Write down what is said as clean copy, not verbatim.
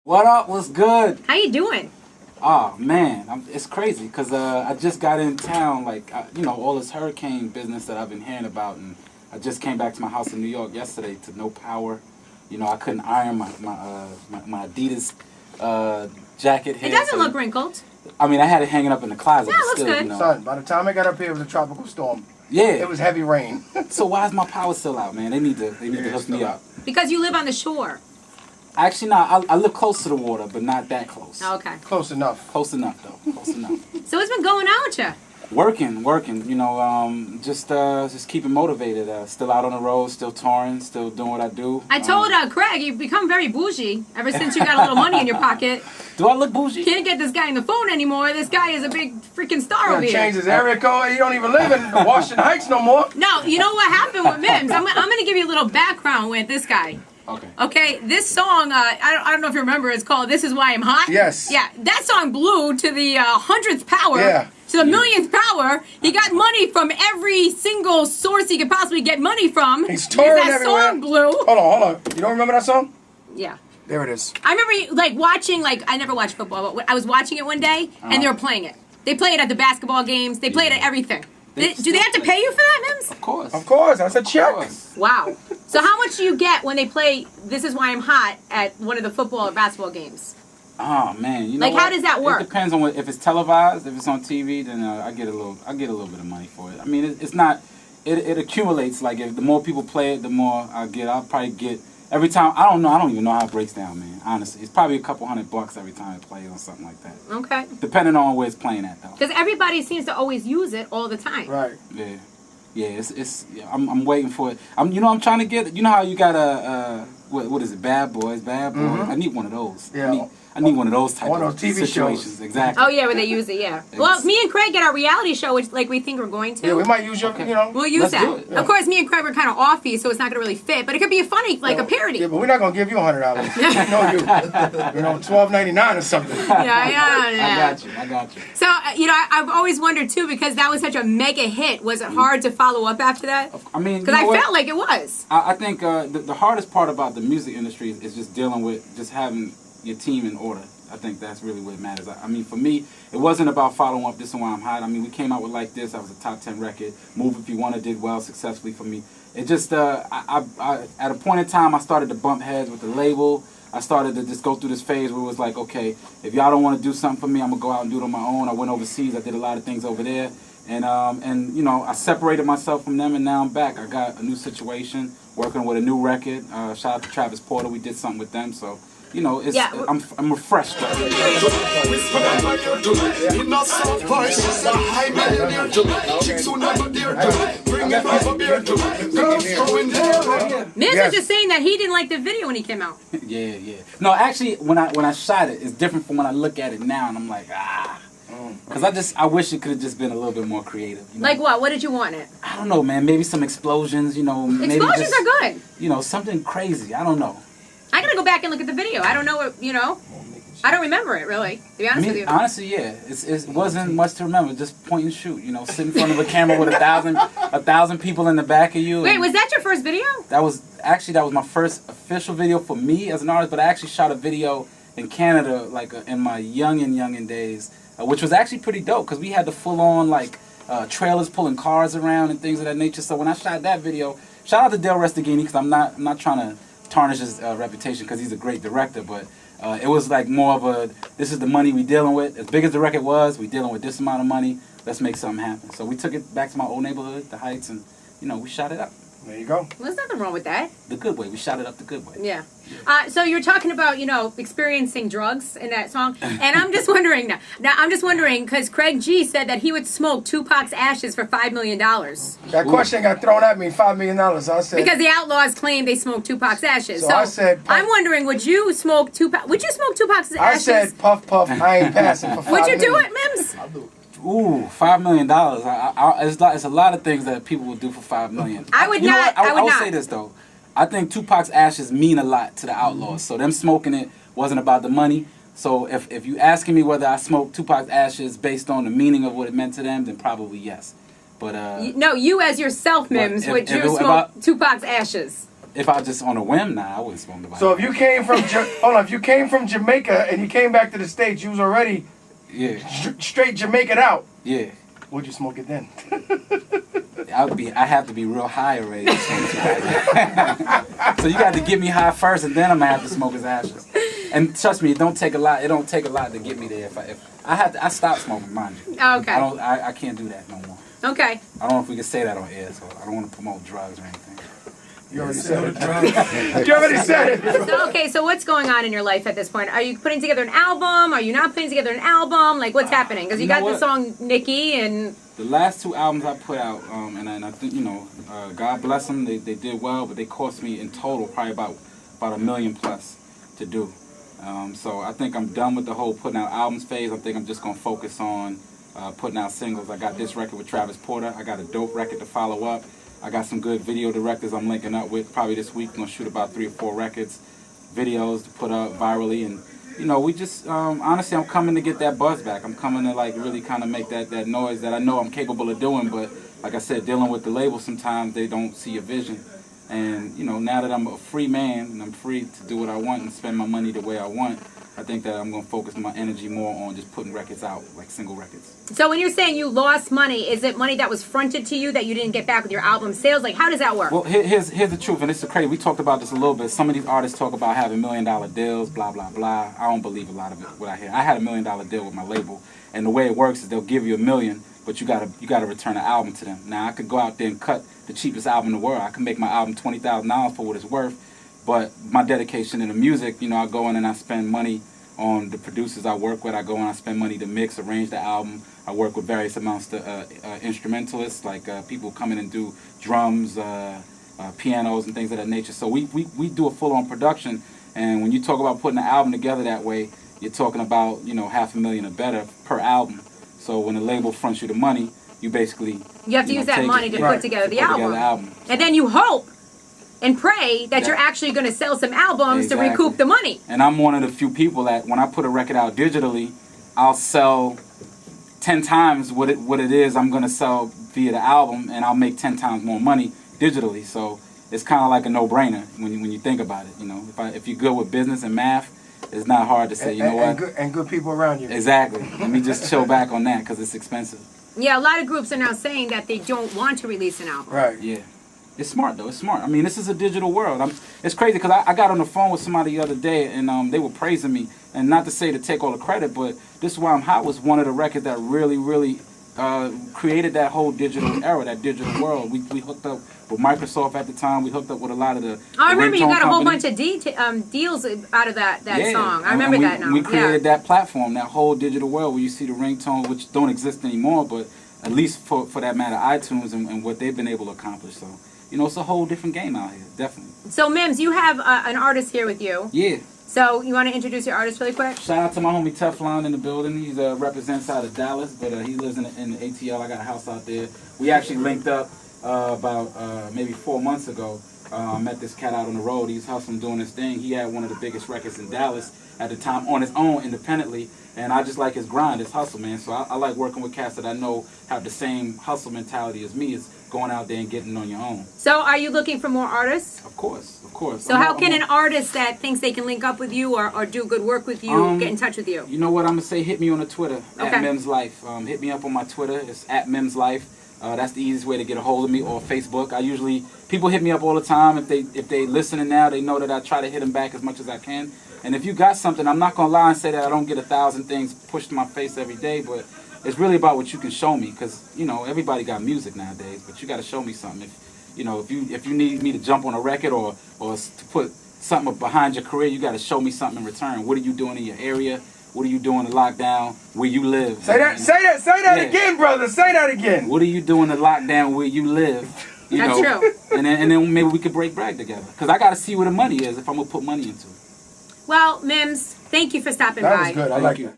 What up? What's good? How you doing? Oh man, it's crazy because I just got in town, like all this hurricane business that I've been hearing about, and I just came back to my house in New York yesterday to no power. I couldn't iron my Adidas jacket here. It doesn't look wrinkled. I mean, I had it hanging up in the closet. Yeah, it but looks still, good. Son, by the time I got up here, it was a tropical storm. Yeah. It was heavy rain. So why is my power still out, man? They need to hook me up. Because you live on the shore. Actually, no, I live close to the water, but not that close. Oh, okay. Close enough. Close enough, though. Close enough. So what's been going on with you? Working. Just keeping motivated. Still out on the road, still touring, still doing what I do. I told Craig, you've become very bougie ever since you got a little money in your pocket. Do I look bougie? Can't get this guy on the phone anymore. This guy is a big freaking star over here. Change his area code. He don't even live in Washington Heights no more. No, you know what happened with Mims? I'm going to give you a little background with this guy. Okay, this song, I don't know if you remember, it's called This Is Why I'm Hot. Yes. Yeah, that song blew to the 100th power. Yeah. To the millionth power. He got money from every single source he could possibly get money from. He's touring that everywhere. Song blew. Hold on. You don't remember that song? Yeah. There it is. I remember watching, I never watched football, but I was watching it one day, and they were playing it. They play it at the basketball games. They play it at everything. Do they have to pay you for that, Mims? Of course. Of course. That's a check. Wow. So how much do you get when they play This Is Why I'm Hot at one of the football or basketball games? Oh man, you know how does that work? It depends on if it's televised. If it's on TV, then I get a little bit of money for it. I mean, it's not. It accumulates. Like if the more people play it, the more I get. I'll probably get every time. I don't even know how it breaks down, man. Honestly, it's probably a couple $100 every time I play it or something like that. Okay. Depending on where it's playing at, though. Because everybody seems to always use it all the time. Right. Yeah. I'm waiting for it. I'm trying to get. You know how you got what is it? Bad Boys. Mm-hmm. I need one of those. Yeah. I need one of those type one of of those TV situations. shows. Exactly. Oh yeah, where they use it. Yeah. Well, me and Craig get our reality show, which we think we're going to. Yeah, we might use your. We'll use Let's that. do it. Of course, me and Craig were kind of offy, so it's not gonna really fit. But it could be a funny, a parody. Yeah, but we're not gonna give you $100. I know you. $12.99 or something. Yeah. I got you. So I've always wondered too, because that was such a mega hit. Was it hard to follow up after that? I mean, because I felt like it was. I think the hardest part about the music industry is just dealing with just having your team in order. I think that's really what matters. I mean, for me, it wasn't about following up This Is Why I'm Hot. I mean, we came out with Like This. I was a top 10 record. Move If You Wanna did well successfully for me. It just, I at a point in time, I started to bump heads with the label. I started to just go through this phase where it was like, okay, if y'all don't want to do something for me, I'm going to go out and do it on my own. I went overseas. I did a lot of things over there. And I separated myself from them, and now I'm back. I got a new situation, working with a new record. Shout out to Travis Porter. We did something with them, so... I'm refreshed. Miz was just saying that he didn't like the video when he came out. Yeah. No, actually, when I shot it, it's different from when I look at it now, and I'm like, Because I wish it could have just been a little bit more creative. Like what? What did you want in it? I don't know, man. Maybe some explosions, Explosions maybe just, are good. Something crazy. I don't know. I gotta go back and look at the video. I don't know what, I don't remember it, really, to be honest with you. Honestly, yeah. It wasn't much to remember. Just point and shoot, sit in front of a camera with a thousand people in the back of you. Wait, was that your first video? That was my first official video for me as an artist, but I actually shot a video in Canada, in my youngin' days, which was actually pretty dope, because we had the full-on, trailers pulling cars around and things of that nature. So when I shot that video, shout out to Dale Restaghini, because I'm not trying to tarnish his reputation, because he's a great director, but it was more of a, this is the money we dealing with. As big as the record was, we dealing with this amount of money. Let's make something happen. So we took it back to my old neighborhood, the Heights, and we shot it up. There you go. Well, there's nothing wrong with that. The good way. We shot it up the good way. Yeah. So you're talking about, experiencing drugs in that song. And I'm just wondering because Craig G said that he would smoke Tupac's ashes for $5 million. That question got thrown at me, $5 million. I said, because the Outlaws claim they smoked Tupac's ashes. So I said, I'm wondering, would you smoke Tupac's ashes? I said, puff, I ain't passing for $5 million. Would you do it, Mims? I'll do it. Ooh, $5 million. It's a lot of things that people would do for $5 million. I would not. I would say this though. I think Tupac's ashes mean a lot to the Outlaws. So them smoking it wasn't about the money. So if you asking me whether I smoked Tupac's ashes based on the meaning of what it meant to them, then probably yes. But no, you as yourself, Mims, would you smoke Tupac's ashes? If I just on a whim, nah, I wouldn't smoke tobacco. So if you came from if you came from Jamaica and you came back to the States, you was already straight Jamaican out. Yeah. Would you smoke it then? I have to be real high already to smoke tobacco. So you got to get me high first, and then I'm gonna have to smoke his ashes. And trust me, it don't take a lot. It don't take a lot to get me there. I stopped smoking, mind you. Okay. I can't do that no more. Okay. I don't know if we can say that on air, so I don't want to promote drugs or anything. You already said it. You already said it. So what's going on in your life at this point? Are you putting together an album? Are you not putting together an album? Like, what's happening? Because you got the song Nikki and... The last 2 albums I put out, and I think, God bless them, they did well, but they cost me in total probably about $1 million plus to do. So I think I'm done with the whole putting out albums phase. I think I'm just going to focus on putting out singles. I got this record with Travis Porter. I got a dope record to follow up. I got some good video directors I'm linking up with probably this week. I'm going to shoot about 3 or 4 records, videos to put up virally. And, we just, honestly, I'm coming to get that buzz back. I'm coming to, like, really kind of make that noise that I know I'm capable of doing. But, like I said, dealing with the label, sometimes they don't see a vision. And, now that I'm a free man and I'm free to do what I want and spend my money the way I want, I think that I'm going to focus my energy more on just putting records out, like single records. So when you're saying you lost money, is it money that was fronted to you that you didn't get back with your album sales? Like, how does that work? Well, here's the truth, and this is crazy. We talked about this a little bit. Some of these artists talk about having $1 million deals, blah, blah, blah. I don't believe a lot of it, what I hear. I had $1 million deal with my label, and the way it works is they'll give you $1 million, but you gotta return an album to them. Now, I could go out there and cut the cheapest album in the world. I can make my album $20,000 for what it's worth, but my dedication in the music, I go in and I spend money on the producers I work with. I go and I spend money to mix, arrange the album. I work with various amounts of instrumentalists, like people come in and do drums, pianos, and things of that nature. So we do a full-on production, and when you talk about putting an album together that way, you're talking about, $500,000 or better per album. So when the label fronts you the money, you basically... You have to use that money to put together the album. And then you hope and pray that you're actually going to sell some albums to recoup the money. And I'm one of the few people that when I put a record out digitally, I'll sell 10 times what it is I'm going to sell via the album, and I'll make 10 times more money digitally. So it's kind of like a no-brainer when you think about it. If you're good with business and math, it's not hard to say, And good people around you. Exactly. Let me just chill back on that because it's expensive. Yeah, a lot of groups are now saying that they don't want to release an album. Right. Yeah. It's smart, though. It's smart. I mean, this is a digital world. It's crazy because I got on the phone with somebody the other day, and they were praising me. And not to say to take all the credit, but This Is Why I'm Hot was one of the records that really, really created that whole digital era, that digital world. We hooked up with Microsoft at the time. We hooked up with a lot of the I remember you got a whole companies. bunch of deals out of that song. I remember that now. We created that platform, that whole digital world where you see the ringtones, which don't exist anymore, but at least for that matter, iTunes and what they've been able to accomplish. So, it's a whole different game out here, definitely. So, Mims, you have an artist here with you. Yeah. So, you want to introduce your artist really quick? Shout out to my homie Teflon in the building. He represents out of Dallas, but he lives in the ATL. I got a house out there. We actually linked up about maybe 4 months ago. I met this cat out on the road. He's hustling, doing his thing. He had one of the biggest records in Dallas at the time on his own, independently. And I just like his grind, his hustle, man. So I like working with cats that I know have the same hustle mentality as me. Is going out there and getting on your own. So are you looking for more artists? Of course, of course. So how can an artist that thinks they can link up with you or do good work with you get in touch with you? You know what I'm going to say? Hit me on the Twitter, at Mims Life. Hit me up on my Twitter. It's at Mims Life. That's the easiest way to get a hold of me, or Facebook. People hit me up all the time. If they listening now, they know that I try to hit them back as much as I can. And if you got something, I'm not going to lie and say that I don't get 1,000 things pushed in my face every day, but it's really about what you can show me, because, everybody got music nowadays, but you got to show me something. If you need me to jump on a record or to put something behind your career, you got to show me something in return. What are you doing in your area? What are you doing in lockdown where you live? Say that again, brother. Say that again. What are you doing in lockdown where you live? That's true. And then maybe we could break bread together, because I got to see where the money is if I'm going to put money into it. Well, Mims, thank you for stopping by. That was good. I like it.